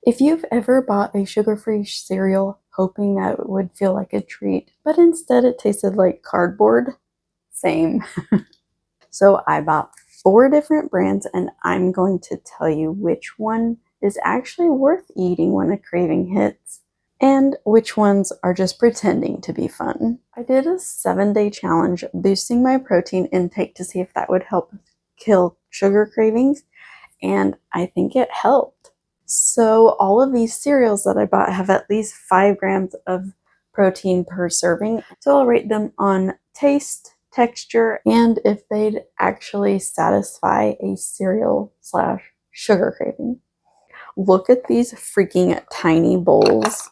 If you've ever bought a sugar-free cereal hoping that it would feel like a treat, but instead it tasted like cardboard, same. So I bought 4 different brands and I'm going to tell you which one is actually worth eating when a craving hits and which ones are just pretending to be fun. I did a 7-day challenge boosting my protein intake to see if that would help kill sugar cravings, and I think it helped. So all of these cereals that I bought have at least 5 grams of protein per serving. So I'll rate them on taste, texture, and if they'd actually satisfy a cereal slash sugar craving. Look at these freaking tiny bowls.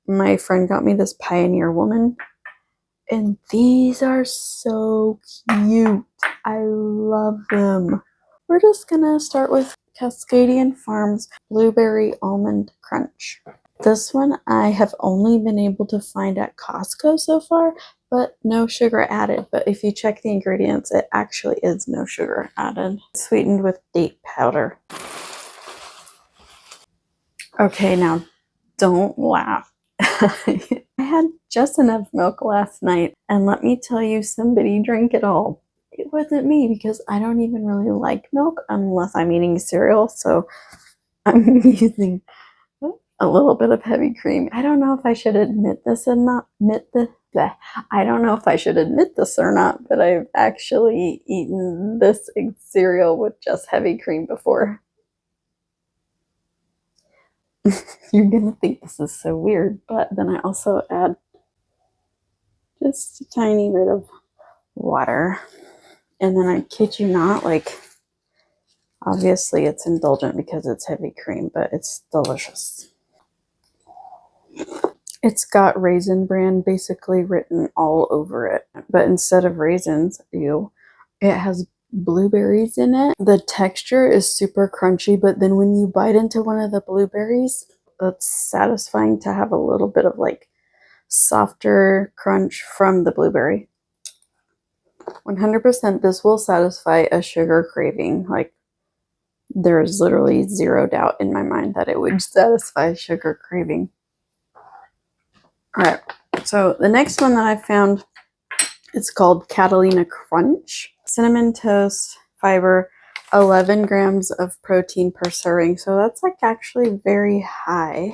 My friend got me this Pioneer Woman, and these are so cute. I love them. We're just gonna start with Cascadian Farms Blueberry Almond Crunch. This one I have only been able to find at Costco so far, but no sugar added. But if you check the ingredients, it actually is no sugar added. Sweetened with date powder. Okay, now don't laugh. I had just enough milk last night, and let me tell you, somebody drank it all. It wasn't me because I don't even really like milk unless I'm eating cereal, so I'm using a little bit of heavy cream. I don't know if I should admit this or not. I don't know if I should admit this or not, but I've actually eaten this cereal with just heavy cream before. You're gonna think this is so weird, but then I also add just a tiny bit of water. And then I kid you not, like, obviously it's indulgent because it's heavy cream, but it's delicious. It's got Raisin Bran basically written all over it, but instead of raisins, it has blueberries in it. The texture is super crunchy, but then when you bite into one of the blueberries, it's satisfying to have a little bit of like softer crunch from the blueberry. 100% this will satisfy a sugar craving. Like, there is literally zero doubt in my mind that it would satisfy a sugar craving. All right, so the next one that I found, it's called Catalina Crunch. Cinnamon toast, fiber, 11 grams of protein per serving. So that's like actually very high.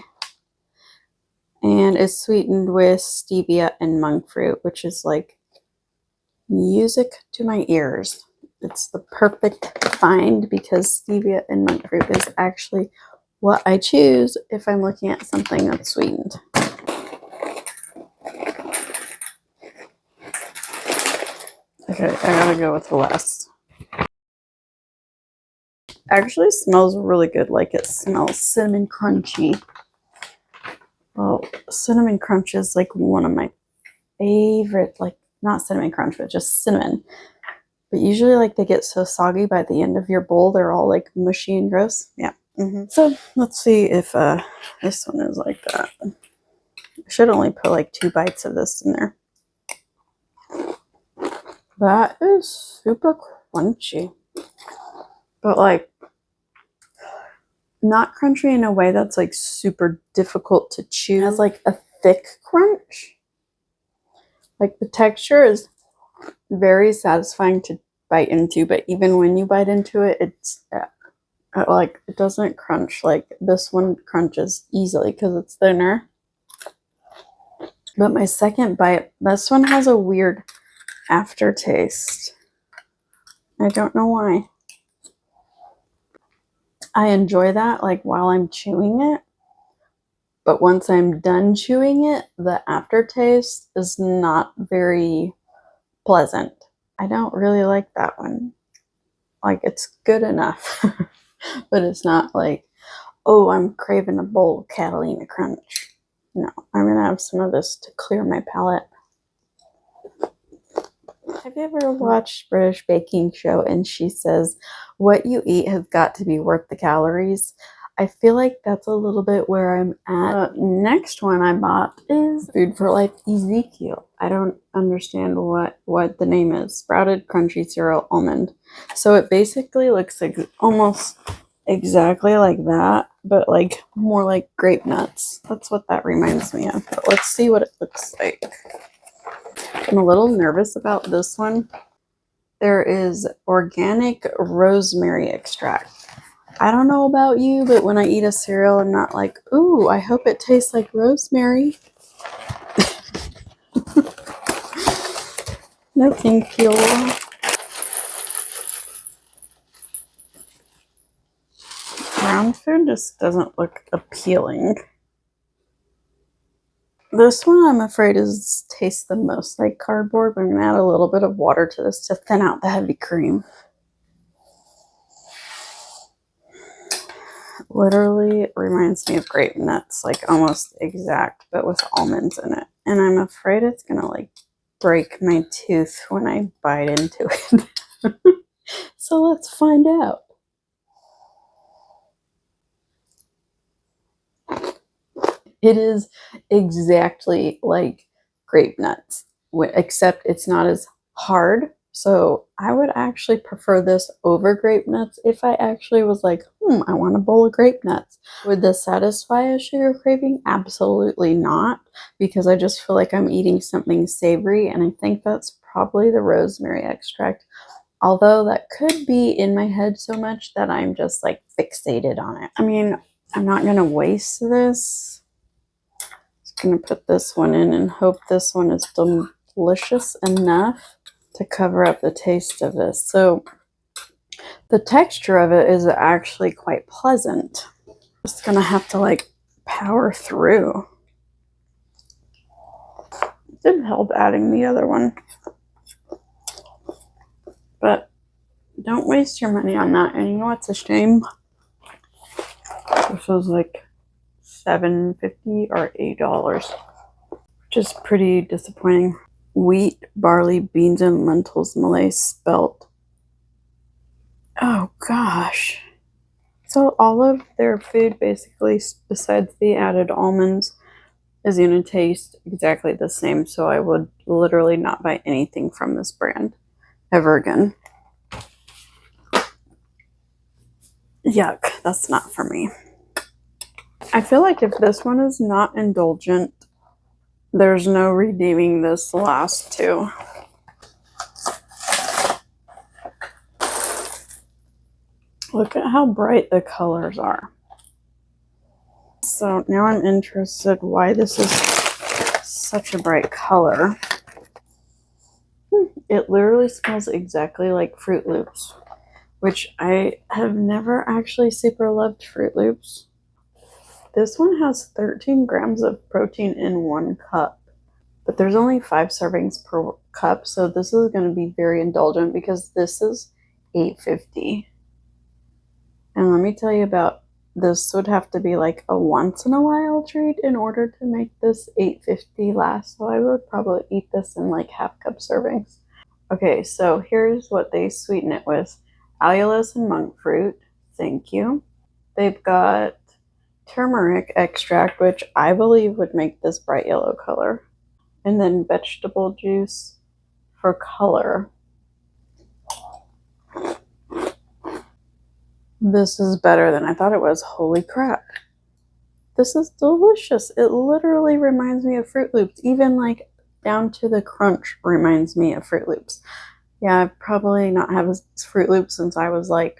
And it's sweetened with stevia and monk fruit, which is like music to my ears. It's the perfect find because stevia and monk fruit is actually what I choose if I'm looking at something that's sweetened. Okay, I gotta go with the last. Actually smells really good. Like, it smells cinnamon crunchy. Well, cinnamon crunch is like one of my favorite, like, not cinnamon crunch, but just cinnamon. But usually, like, they get so soggy by the end of your bowl, they're all like mushy and gross. Yeah. So let's see if this one is like that. I should only put like 2 bites of this in there. That is super crunchy, but like not crunchy in a way that's like super difficult to chew. It has like a thick crunch. Like, the texture is very satisfying to bite into, but even when you bite into it, it's like, it doesn't crunch like this one crunches easily because it's thinner. But my second bite, this one has a weird aftertaste. I don't know why. I enjoy that like while I'm chewing it, but once I'm done chewing it, the aftertaste is not very pleasant. I don't really like that one. Like, it's good enough, but it's not like, oh, I'm craving a bowl of Catalina Crunch. No, I'm gonna have some of this to clear my palate. Have you ever watched British Baking Show and she says, what you eat has got to be worth the calories? I feel like that's a little bit where I'm at. Next one I bought is Food for Life Ezekiel. I don't understand what the name is. Sprouted Crunchy Cereal Almond. So it basically looks like almost exactly like that, but like more like grape nuts. That's what that reminds me of. But let's see what it looks like. I'm a little nervous about this one. There is organic rosemary extract. I don't know about you, but when I eat a cereal, I'm not like, ooh, I hope it tastes like rosemary. No, thank you. Brown food just doesn't look appealing. This one, I'm afraid, tastes the most like cardboard, but I'm going to add a little bit of water to this to thin out the heavy cream. Literally reminds me of grape nuts, like almost exact, but with almonds in it. And I'm afraid it's going to like break my tooth when I bite into it. So let's find out. It is exactly like grape nuts, except it's not as hard. So I would actually prefer this over grape nuts if I actually was like, I want a bowl of grape nuts. Would this satisfy a sugar craving? Absolutely not, because I just feel like I'm eating something savory, and I think that's probably the rosemary extract. Although that could be in my head so much that I'm just like fixated on it. I mean, I'm not going to waste this. Gonna put this one in and hope this one is delicious enough to cover up the taste of this. So the texture of it is actually quite pleasant. Just gonna have to like power through. It did help adding the other one, but don't waste your money on that. And you know what's a shame? This was like $7.50 or $8, which is pretty disappointing. Wheat, barley, beans, and lentils, Malay spelt. Oh gosh. So all of their food, basically, besides the added almonds, is going to taste exactly the same. So I would literally not buy anything from this brand ever again. Yuck, that's not for me. I feel like if this one is not indulgent, there's no redeeming this last two. Look at how bright the colors are. So now I'm interested why this is such a bright color. It literally smells exactly like Fruit Loops, which I have never actually super loved Fruit Loops. This one has 13 grams of protein in 1 cup, but there's only 5 servings per cup, so this is going to be very indulgent because this is $8.50. And let me tell you about this, would have to be like a once in a while treat in order to make this $8.50 last, so I would probably eat this in like half cup servings. Okay, so here's what they sweeten it with. Allulose and monk fruit, thank you. They've got turmeric extract, which I believe would make this bright yellow color. And then vegetable juice for color. This is better than I thought it was. Holy crap. This is delicious. It literally reminds me of Fruit Loops. Even like down to the crunch reminds me of Fruit Loops. Yeah, I've probably not had Fruit Loops since I was like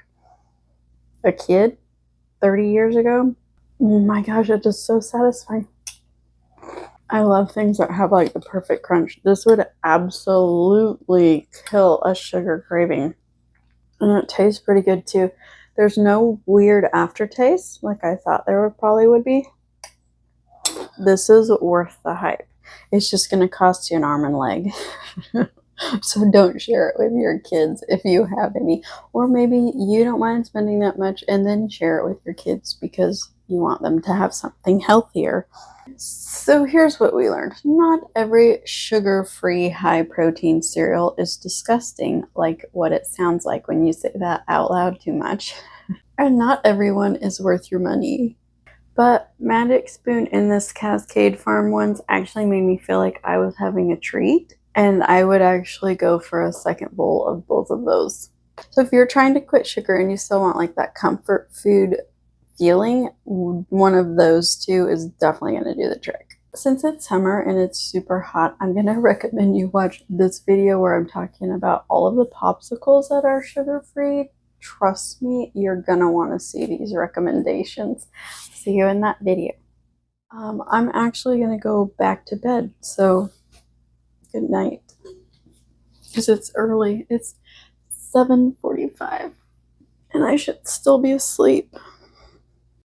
a kid 30 years ago. Oh my gosh, it's just so satisfying. I love things that have like the perfect crunch. This would absolutely kill a sugar craving. And it tastes pretty good too. There's no weird aftertaste like I thought there probably would be. This is worth the hype. It's just going to cost you an arm and leg. So don't share it with your kids if you have any. Or maybe you don't mind spending that much and then share it with your kids because you want them to have something healthier. So here's what we learned. Not every sugar-free, high-protein cereal is disgusting like what it sounds like when you say that out loud too much. And not everyone is worth your money. But Magic Spoon and this Cascade Farm ones actually made me feel like I was having a treat. And I would actually go for a second bowl of both of those. So if you're trying to quit sugar and you still want like that comfort food feeling, one of those two is definitely going to do the trick. Since it's summer and it's super hot, I'm going to recommend you watch this video where I'm talking about all of the popsicles that are sugar-free. Trust me, you're going to want to see these recommendations. See you in that video. I'm actually going to go back to bed, so good night. Because it's early. It's 7:45 and I should still be asleep.